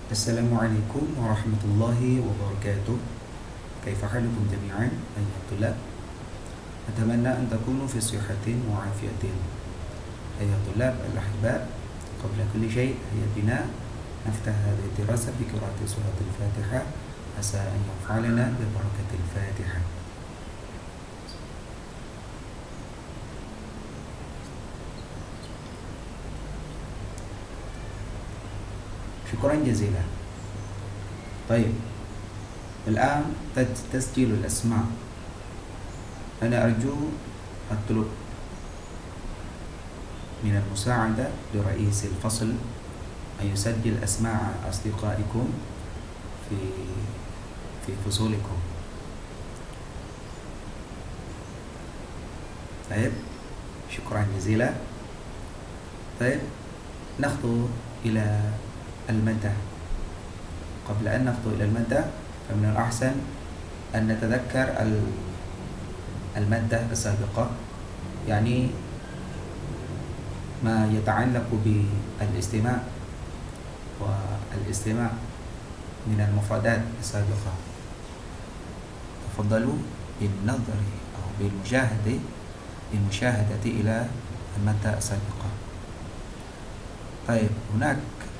Assalamualaikum warahmatullahi wabarakatuh. كيف حالكم جميعا أيها الطلاب؟ أتمنى أن تكونوا في صحة وعافية. أيها الطلاب الأحباء، قبل كل شيء هيا بنا نفتح هذه الدراسة بقراءة سورة الفاتحة، عسى أن ينفعنا ببركة الفاتحة. شكرا جزيلا. طيب، الآن تسجيل الأسماء. أنا أرجو أطلب من المساعدة لرئيس الفصل أن يسجل أسماء أصدقائكم في فصولكم. طيب، شكرا جزيلا. طيب، نخطو إلى المادة. قبل أن نخطو إلى المادة فمن الأحسن أن نتذكر المادة السابقة، يعني ما يتعلق بالاستماع والاستماع من المفردات السابقة. تفضلوا بالنظر أو بالمشاهدة إلى المادة السابقة. طيب، هناك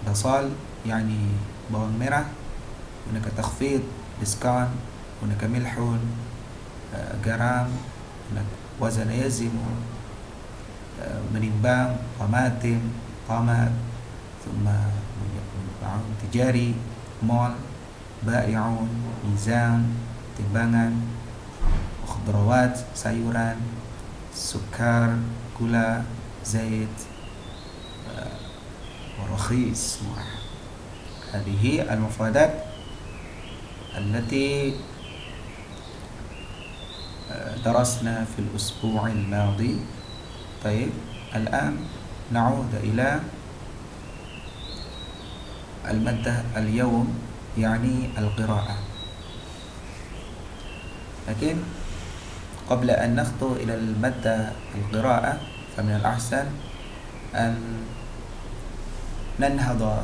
بصل يعني bawang merah، هناك تخفيض ديسكان، هناك ملح، garam، هناك وزن يزن، menimbang، طماطم، طماط، ثم تجاري، مول، بائعون، ميزان، timbangan، خضروات، sayuran، سكر، gula، زيت، ورخيص. هذه المفردات التي درسنا في الأسبوع الماضي. طيب، الآن نعود إلى المادة اليوم، يعني القراءة. لكن قبل أن نخطو إلى المادة القراءة فمن الأحسن أن ننهض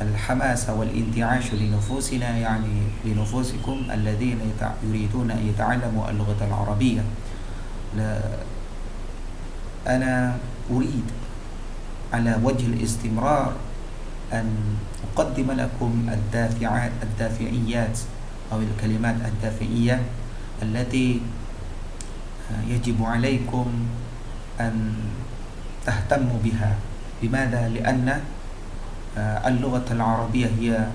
الحماس والانتعاش لنفوسنا، يعني لنفوسكم الذين يريدون أن يتعلموا اللغة العربية. أنا أريد على وجه الاستمرار أن أقدم لكم الدافعيات أو الكلمات الدافعية التي يجب عليكم أن تهتموا بها. لماذا؟ لأن اللغة العربية هي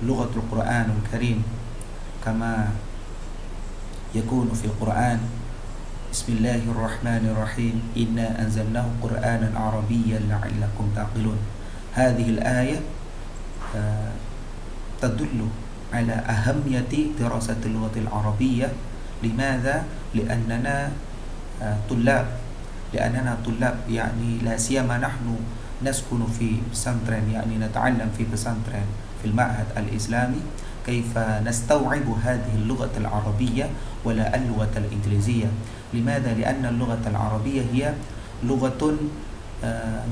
لغة القرآن الكريم، كما يكون في القرآن: بسم الله الرحمن الرحيم إنا أنزلناه قرآنا عربيا لعلكم تعقلون. هذه الآية تدل على أهمية دراسة اللغة العربية. لماذا؟ لأننا طلاب، يعني لا سيما نحن نسكن في بسنترين، يعني نتعلم في بسنترين في المعهد الإسلامي. كيف نستوعب هذه اللغة العربية ولا اللغة الإنجليزية؟ لماذا؟ لأن اللغة العربية هي لغة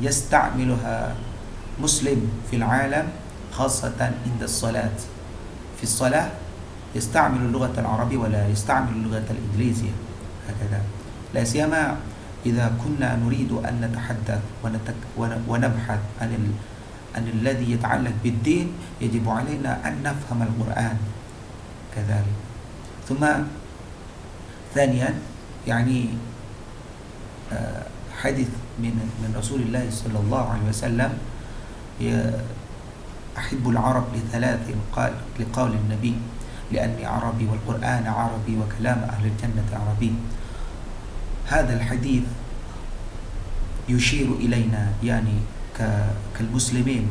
يستعملها مسلم في العالم، خاصة عند الصلاة. في الصلاة يستعمل اللغة العربية ولا يستعمل اللغة الإنجليزية، هكذا. لا سيما إذا كنا نريد أن نتحدث ونبحث عن الذي يتعلق بالدين، يجب علينا أن نفهم القرآن كذلك. ثم ثانيا، يعني حديث من رسول الله صلى الله عليه وسلم: أحب العرب لثلاث، قال لقول النبي: لأني عربي والقرآن عربي وكلام أهل الجنة عربي. هذا الحديث يشير إلينا، يعني كالمسلمين،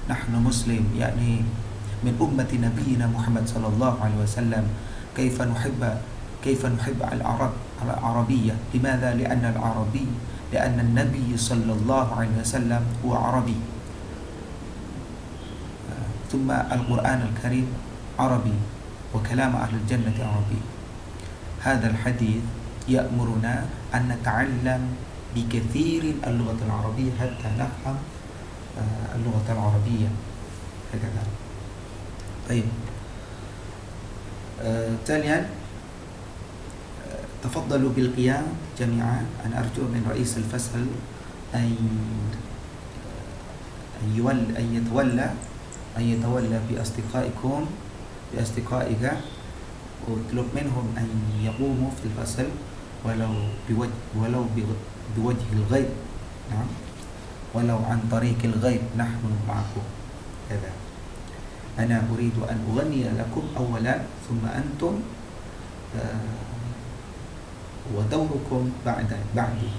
نحن مسلم، يعني من أمة نبينا محمد صلى الله عليه وسلم، كيف نحب العربية. لماذا؟ لأن النبي صلى الله عليه وسلم هو عربي، ثم القرآن الكريم عربي وكلام أهل الجنة عربي. هذا الحديث يأمرنا أن نتعلم بكثير اللغة العربية حتى نفهم اللغة العربية العربية هكذا. طيب تاليا تفضلوا بالقيام جميعا. أنا أرجو من رئيس الفصل أن يتولى بأصدقائك، واطلب منهم أن يقوموا في الفصل ولو بوجه الغيب، نعم، ولو عن طريق الغيب، نحن معكم كذا. أنا أريد أن أغني لكم أولا ثم أنتم ودوركم بعدي.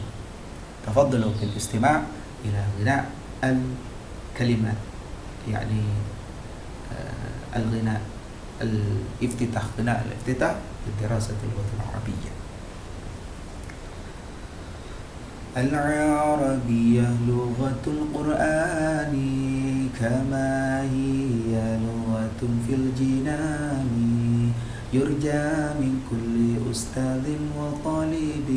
تفضلوا بالاستماع إلى غناء الكلمات، يعني الغناء الافتتاح، غناء الافتتاح لدراسة اللغة العربية. العربية لغة القرآن كما هي لغة في الجنان، يرجى من كل أستاذ وطالب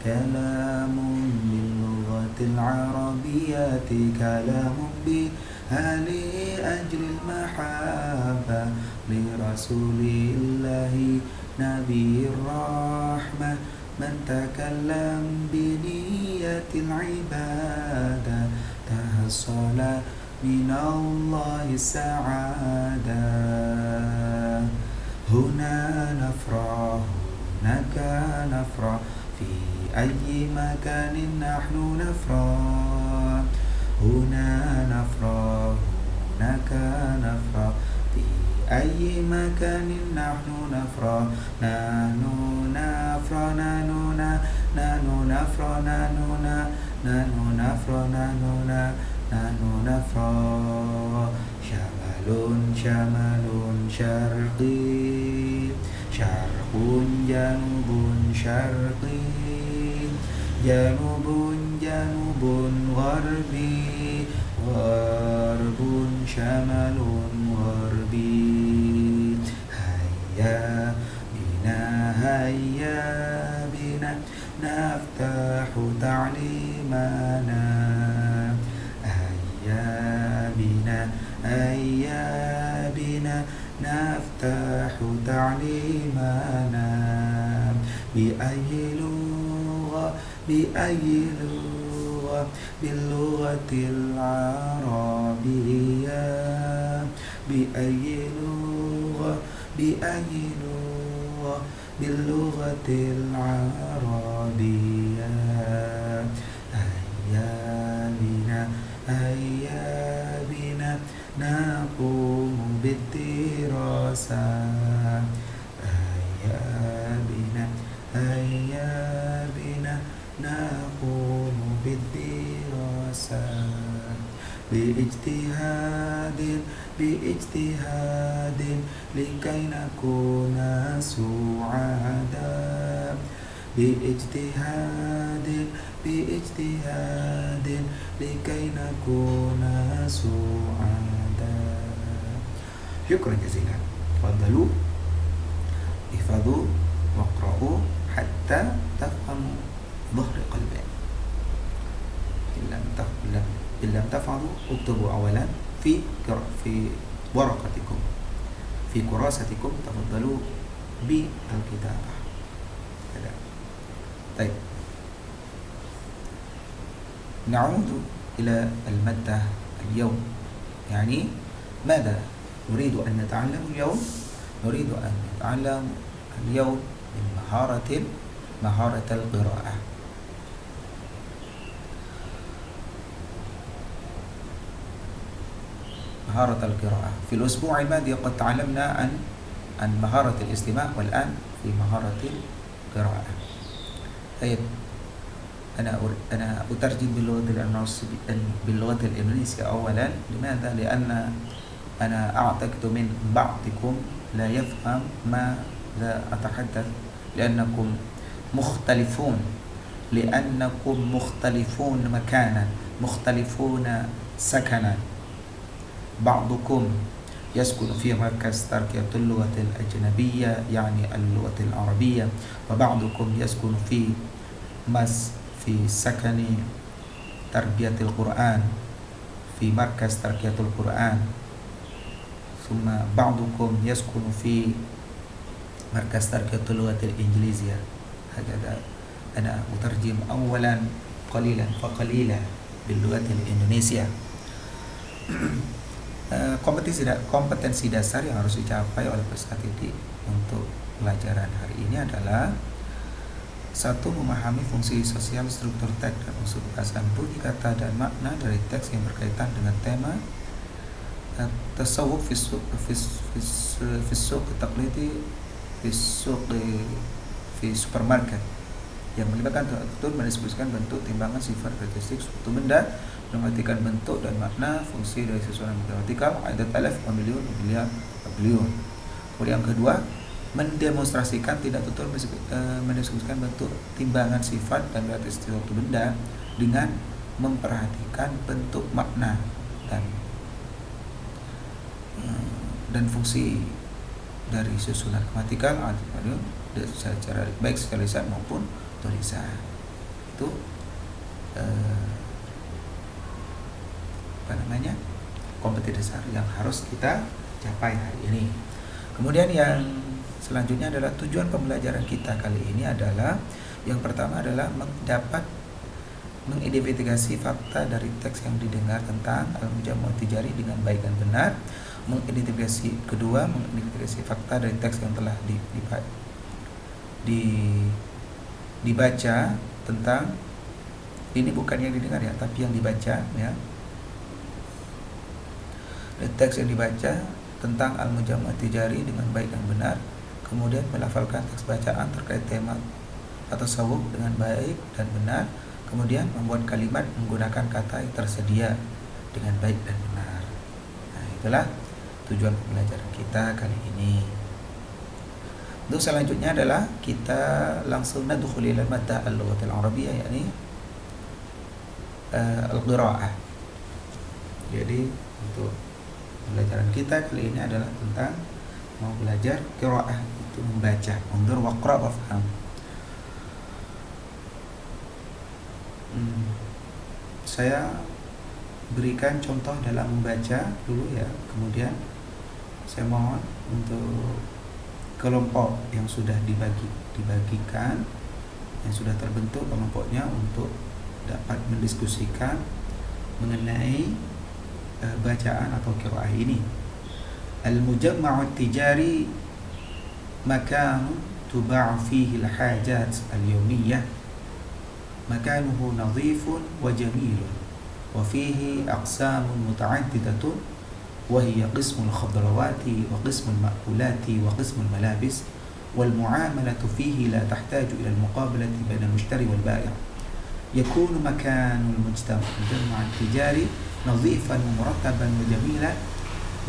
كلام باللغة العربية، كلام بها لأجل المحبة لرسول الله نبي الرحمة، من تكلم بنية العبادة تحصل من الله السعادة. هنا نفرح هناك نفرح في أي مكان نحن نفرح، هنا نفرح هناك نفرح في أي مكان نحن نفرح، نحن نفرح نحن نفرح نحن نفرح نحن نفرح. شمال شرقي، شرق جنوب شرقي، جنوب غربي، غرب شمال غربي. هيا بنا نفتح تعليمنا، هيا بنا نفتح تعليمنا. بأي لغة باللغة العربية، بأي لغة باللغة العربية. هيا بنا نقوم بالدراسة، هيا بنا نقوم بالدراسة. باجتهاد لكي نكون سعداء، باجتهاد لكي نكون سعداء. شكرا جزيلا. تفضلوا احفظوا واقرأوا حتى تفهموا ظهر قلبين. إن لم تفعلوا اكتبوا أولا في ورقتكم، في كراستكم، تفضلوا بالكتابة. طيب نعود إلى المادة اليوم. يعني ماذا نريد أن نتعلم اليوم؟ نريد أن نتعلم اليوم من مهارة القراءة. مهارة القراءة. في الأسبوع الماضي قد تعلمنا عن مهارة الاستماع، والآن في مهارة القراءة. طيب أنا أترجم باللغة الإنجليزية أولا. لماذا؟ لأن أنا أعتقد من بعضكم لا يفهم ماذا أتحدث، لأنكم مختلفون مكانا، مختلفون سكنا. بعضكم يسكن في مركز تربية اللغة الأجنبية يعني اللغة العربية، وبعضكم يسكن في سكن تربية القرآن في في مركز تربية القرآن ثم بعضكم يسكن في مركز تربية اللغة الإنجليزية. هكذا أنا أترجم أولا قليلا فقليلا باللغة الإندونيسيا. Kompetensi dasar yang harus dicapai oleh peserta didik untuk pelajaran hari ini adalah: 1. Memahami fungsi sosial, struktur teks dan unsur perasaan bunyi kata dan makna dari teks yang berkaitan dengan tema. Tasawuf fisuk taklidi fisuk di supermarket, yang melibatkan tutur mendiskusikan bentuk, timbangan, sifat, karakteristik suatu benda, mengartikan bentuk dan makna, fungsi dari susunan gramatikal, adat alaf, pemiliun. Kemudian yang kedua, mendemonstrasikan tidak tutur mendiskusikan bentuk, timbangan, sifat dan karakteristik suatu benda dengan memperhatikan bentuk, makna dan fungsi dari susunan gramatikal, secara baik secara lisan maupun tulisan. Itu kompetensi dasar yang harus kita capai hari ini. Kemudian yang selanjutnya adalah tujuan pembelajaran kita kali ini adalah, yang pertama adalah dapat mengidentifikasi fakta dari teks yang didengar tentang al-mujamma' tijari dengan baik dan benar. Kedua, mengidentifikasi fakta dari teks yang telah dibaca tentang, ini bukan yang didengar ya, tapi yang dibaca ya. Teks yang dibaca tentang al-mujamma' tijari dengan baik dan benar. Kemudian melafalkan teks bacaan terkait tema atau tasawuf dengan baik dan benar. Kemudian membuat kalimat menggunakan kata yang tersedia dengan baik dan benar. Nah, itulah tujuan pembelajaran kita kali ini. Untuk selanjutnya adalah kita langsung nadkhul ila madda al-lughah al-arabiyyah, yakni al-qira'ah. Jadi untuk pembelajaran kita kali ini adalah tentang mau belajar qira'ah, itu membaca, undur waqra wa faham. Saya berikan contoh dalam membaca dulu ya, kemudian saya mohon untuk kelompok yang sudah dibagikan, yang sudah terbentuk kelompoknya, untuk dapat mendiskusikan mengenai bacaan atau qiraah ini. Al-mujamma' at-tijari makan tuba'u fihi al-hajat al-yawmiyah, makanuhu nadhifun wa jamilun wa fihi aqsamun muta'addidatun wa hiya qismul khadrawati wa qismul ma'kulati wa qismul malabis wal mu'amalatu fihi la tahtaju ila al-muqabalati baina al-mushtari wal bai'. Yakunu makanul mujtamma' at-tijari نظيفا ومرتبا وجميلا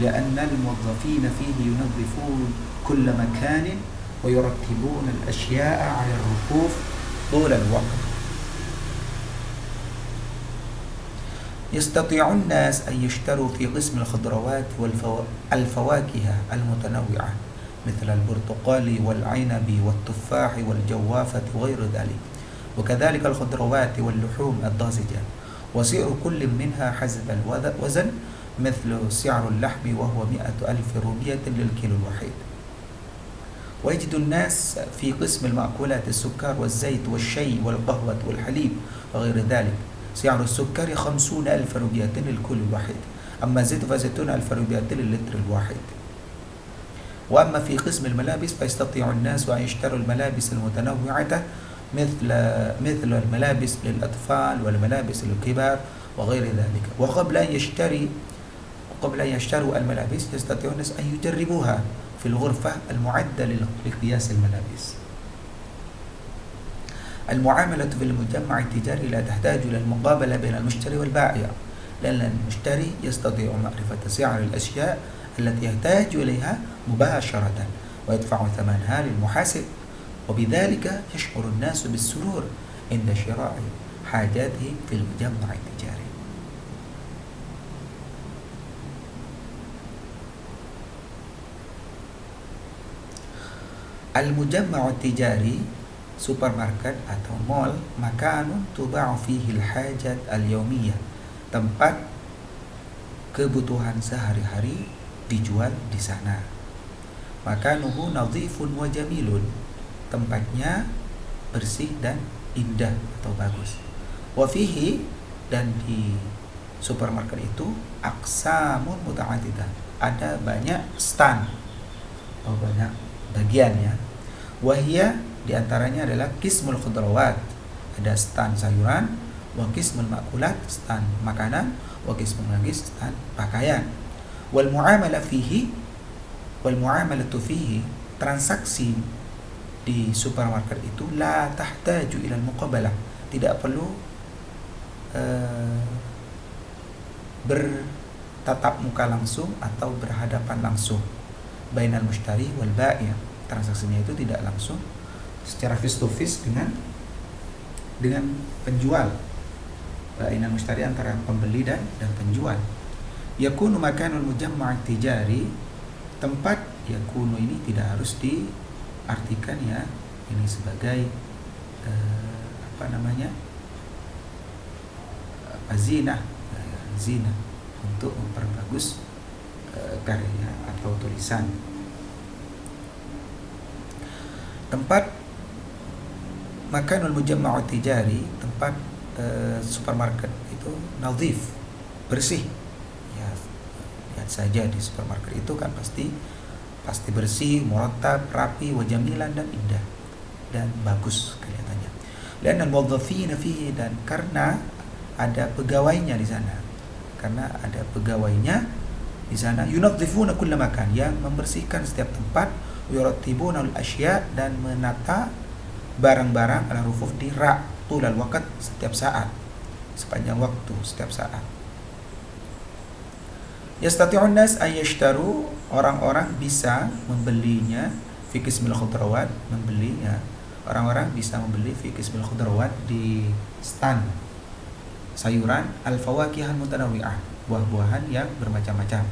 لأن الموظفين فيه ينظفون كل مكان ويرتبون الأشياء على الرفوف طول الوقت. يستطيع الناس أن يشتروا في قسم الخضروات والفواكه المتنوعة مثل البرتقال والعنب والتفاح والجوافة وغير ذلك، وكذلك الخضروات واللحوم الطازجة، وسعر كل منها حسب الوزن مثل سعر اللحم وهو 100,000 روبية للكيلو الواحد. ويجد الناس في قسم المأكولات السكر والزيت والشاي والقهوة والحليب وغير ذلك. سعر السكر 50,000 روبية للكيلو الواحد، أما الزيت فزيتون 1000 روبية للتر الواحد. وأما في قسم الملابس فيستطيع الناس أن يشتروا الملابس المتنوعة مثل الملابس للأطفال والملابس للكبار وغير ذلك. وقبل أن يشتروا الملابس يستطيعون أن يجربوها في الغرفة المعدة لقياس الملابس. المعاملة في المجمع التجاري لا تحتاج إلى المقابلة بين المشتري والبائع، لأن المشتري يستطيع معرفة سعر الأشياء التي يحتاج إليها مباشرة ويدفع ثمنها للمحاسب، وبذلك يشعر الناس بالسرور عند شراء حاجاتهم في المجمع التجاري. المجمع التجاري supermarket atau mall, makanun tuba'u fihi al-hajat al-yawmiyah, tempat kebutuhan sehari-hari dijual di sana. Makanuhu nadhifun wa jamilun, tempatnya bersih dan indah atau bagus. Wa fihi, dan di supermarket itu aqsamun muta'addidah, ada banyak stand atau banyak bagian ya. Wahia, diantaranya adalah qismul khudrawat, ada stand sayuran, wa qismul makulat, stand makanan, wa qismul nagis, stand pakaian. Wal muamalah fihi, wal muamalatu fihi, transaksi di supermarket itu la tahtaju ila al-muqabalah, tidak perlu bertatap muka langsung atau berhadapan langsung. Bainal mushtari wal bai', transaksinya itu tidak langsung secara face to face dengan penjual. Bainal mushtari, antara pembeli dan penjual. Yakunu makanul mujamma' tijari, tempat yakunu ini tidak harus diartikan ya ini sebagai zina untuk memperbagus karya atau tulisan. Tempat makanul mujamma' tijari, tempat supermarket itu nadhif, bersih. Ya, lihat saja di supermarket itu kan pasti bersih, murattab, rapi, wa jamilan, dan indah dan bagus kelihatannya. Lianna al-muwazzafina fihi, dan karena ada pegawainya di sana. Yunadhifuna kulla makan, yang membersihkan setiap tempat, yurattibuna al-asya', dan menata barang-barang ala rufuf di rak tulal waqt, setiap saat, sepanjang waktu, setiap saat. Yastati'un nas an yashtaru, orang-orang bisa membelinya fi qismil khudrawat, membelinya, orang-orang bisa membeli fi qismil khudrawat, di stand sayuran, al-fawakihan mutanawwi'ah, buah-buahan yang bermacam-macam.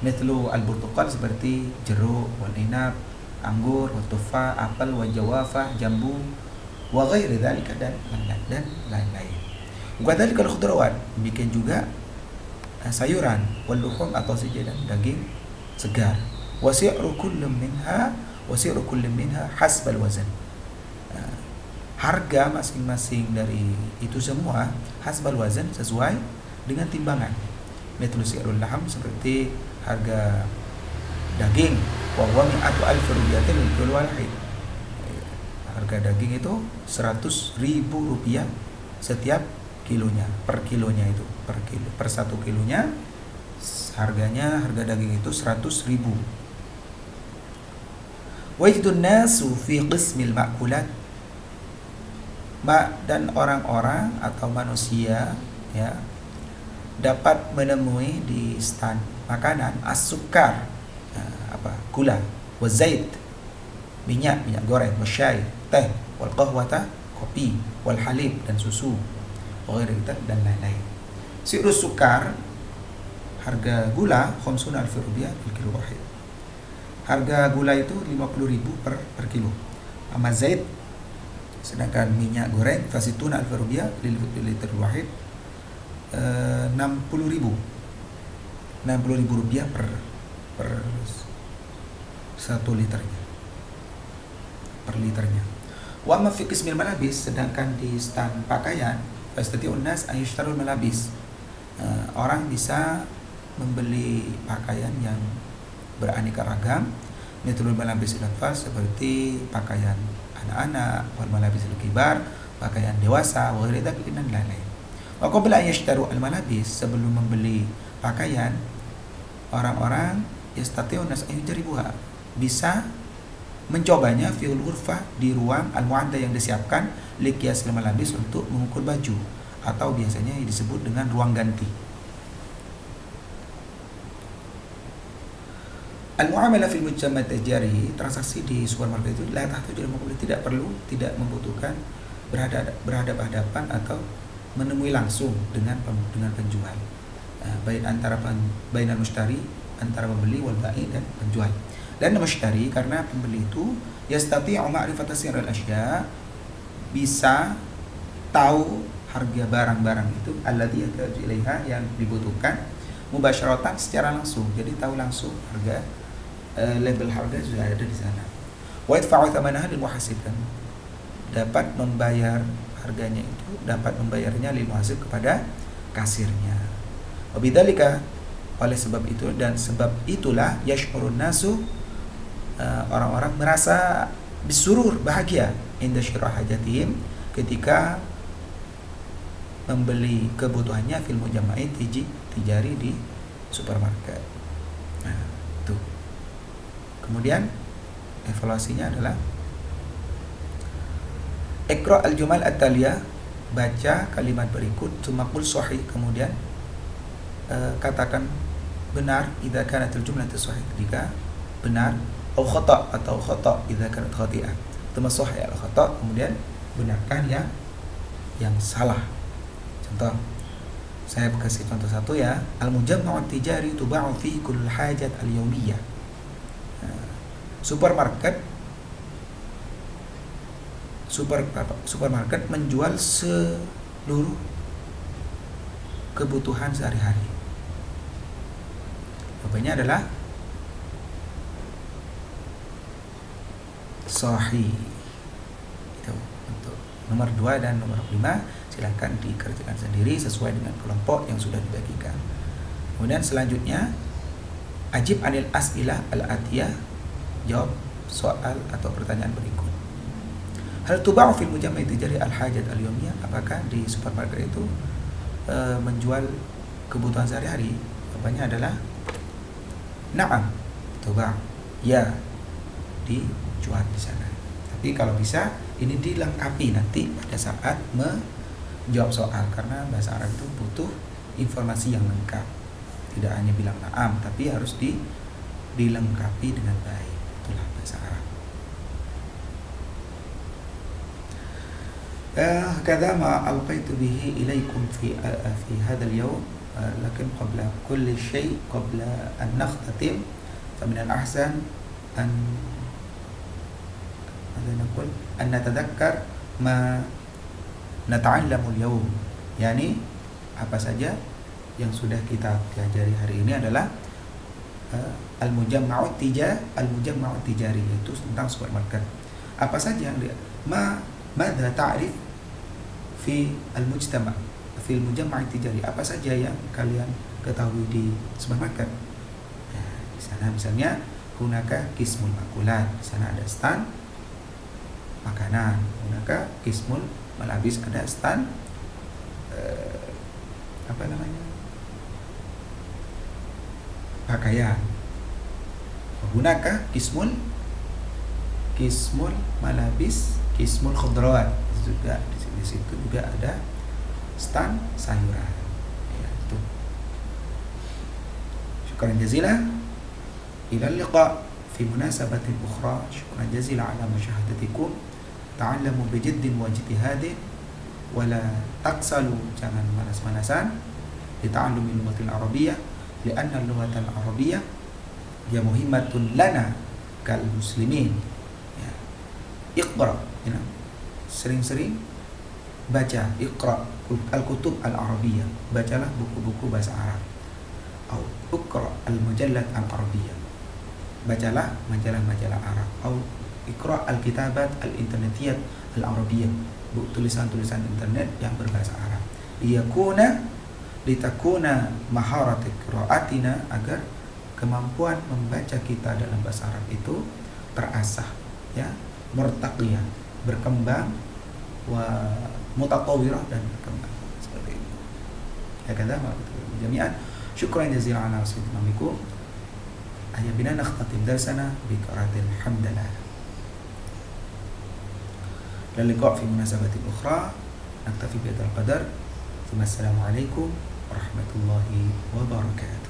Mithlu al-burtuqal, seperti jeruk, wal inab, anggur, wa tufah, apel, wa jawafah, jambu, wa ghairi dzalika, dan lain-lain. Wa dzalika al-khudrawat, demikian juga sayuran, wal luhum, atau saja dan daging segar. Wa si'ru kullin minha hasbal wazn, harga masing-masing dari itu semua hasbal wazn, sesuai dengan timbangan. Mithlu si'rul laham, seperti harga daging, wa huwa mi'atu alfi rupiyatin lil kilo wahid, harga daging itu 100.000 rupiah setiap kilonya, per kilonya itu, per 1 kilonya harga daging itu 100.000. Wajidun nasu fi qismil ma'kulat, dan orang-orang atau manusia ya dapat menemui di stand makanan as-sukar, gula, wa zait, minyak goreng, wa syai, teh, wal qahwata, kopi, wal halib, dan susu, wa ghairi dan lain-lain. Si'rus sukar, harga gula 50 alfi rupiah per kilo wahid. Harga gula itu 50.000 per kilo. Ama zait, sedangkan minyak goreng fasituna alfi rupiah liter wahid, 60.000 rupiah per 1 liternya, per liternya. Wa ma fi qismil malabis, sedangkan di stand pakaian, fastati'un nas an yashtarul malabis, orang bisa membeli pakaian yang beraneka ragam. Mithlul malabis al-atfal, seperti pakaian anak-anak, wal malabis al-kibar, pakaian dewasa, wa ghairi dzalika, dan lain-lain. Wa qabla an yashtaru al-malabis, sebelum membeli pakaian, orang-orang yastati'un nas an yujribuha, bisa mencobanya fiul ghurfah, di ruang al-mu'adda yang disiapkan liqiyas al-malabis, untuk mengukur baju, atau biasanya disebut dengan ruang ganti. Al-muamalah fil mujtama' tajari, transaksi di supermarket itu la tahtaju ila tidak membutuhkan berhadapan atau menemui langsung dengan penjual. Baik antara bainal mushtari, antara pembeli, wal bai', dan penjual. Dan mushtari, karena pembeli itu yastati'u ma'rifata sirril asya', bisa tahu harga barang-barang itu, allati yahtaju ilaiha, yang dibutuhkan, mubasyaratan secara langsung, jadi tahu langsung harga, label harga sudah ada di sana. Wa yadfa'u thamanaha lil muhasib, dapat membayar harganya itu, dapat membayarnya lil muhasib kepada kasirnya. Wa bidzalika, oleh sebab itu dan sebab itulah yash'urun nasu, orang-orang merasa bisurur, bahagia, inda syira' hajatihim, ketika membeli kebutuhannya fil mujamma'i tijari di supermarket. Nah, itu. Kemudian evaluasinya adalah Iqra al-jumal at-taliyah, baca kalimat berikut, tsumma qul sahih, kemudian katakan benar idza kanat al-jumlatu sahih, jika benar, atau khata idza kanat khati'ah, tsumma sahih al-khata, kemudian benarkan yang salah. Contoh, saya kasih contoh satu ya. Al-mujamma'u tijari tuba'u fi kull hajat al-yawmiyah. Supermarket menjual seluruh kebutuhan sehari-hari. Jawabannya adalah sahih. Itu untuk nomor 2 dan nomor 5 silakan dikerjakan sendiri sesuai dengan kelompok yang sudah dibagikan. Kemudian selanjutnya, ajib anil as'ilah al-atiyah, jawab soal atau pertanyaan berikut. Hal tuba'u fil mujamma'i tijari al-hajat al-yawmiyah, apakah di supermarket itu menjual kebutuhan sehari-hari? Jawabannya adalah na'am, tuba', ya, dijual di sana. Tapi kalau bisa ini dilengkapi nanti pada saat menjawab soal, karena bahasa Arab itu butuh informasi yang lengkap. Tidak hanya bilang na'am, tapi harus dilengkapi dengan baik. Itulah bahasa Arab. كذا ما ألقيت به إليكم في هذا اليوم، لكن قبل كل شيء، قبل أن نختتم، فمن الأحسن أن نتذكر ما نتعلم اليوم. Yani apa saja yang sudah kita pelajari hari ini adalah al-mujamma'u tijari, yaitu tentang supermarket. Apa saja yang dia madza ta'rif fi al-mujtama' fi al-mujamma' tijari, apa saja yang kalian ketahui di supermarket. Di sana misalnya hunaka qismul makulat, di sana ada stand makanan. Hunaka qismul malabis, ada stand pakaian. Hunaka qismul malabis, qismul khudrawat, juga di situ juga ada stand sayuran. Ya, itu. Syukran jazilan, ila liqa fi munasabatin ukhra. Syukran jazilan ala musyahadatikum. Ta'allamu bijiddin wa ijtihadin wa la taqsalu, jangan malas-malasan, li ta'allumi lughatil arabiyyah, li'anna lughatal arabiyyah ya muhimmatun lana kal muslimin. Ya. Iqra, ya. Sering-sering baca, iqra al-kutub al-arabiyyah, bacalah buku-buku bahasa Arab. Atau iqra al-mujallat al-arabiyyah, bacalah majalah-majalah Arab. Atau iqra al-kitabat al-internetiyat al-arabiyyah, tulisan-tulisan internet yang berbahasa Arab. Litakuna maharat qiraatina, agar kemampuan membaca kita dalam bahasa Arab itu terasah, ya, murtaqiyah, berkembang, wa mutatawwirah, dan berkembang seperti itu. Ya kata jami'an, syukran jazilan ala wasitnamikum. Ayya bina nakhtatim darsana bi qiraatil hamdalah. Lal liqa' fi munasabatin ukhra, naktafi bi hadzal qadar. Assalamualaikum warahmatullahi wabarakatuh.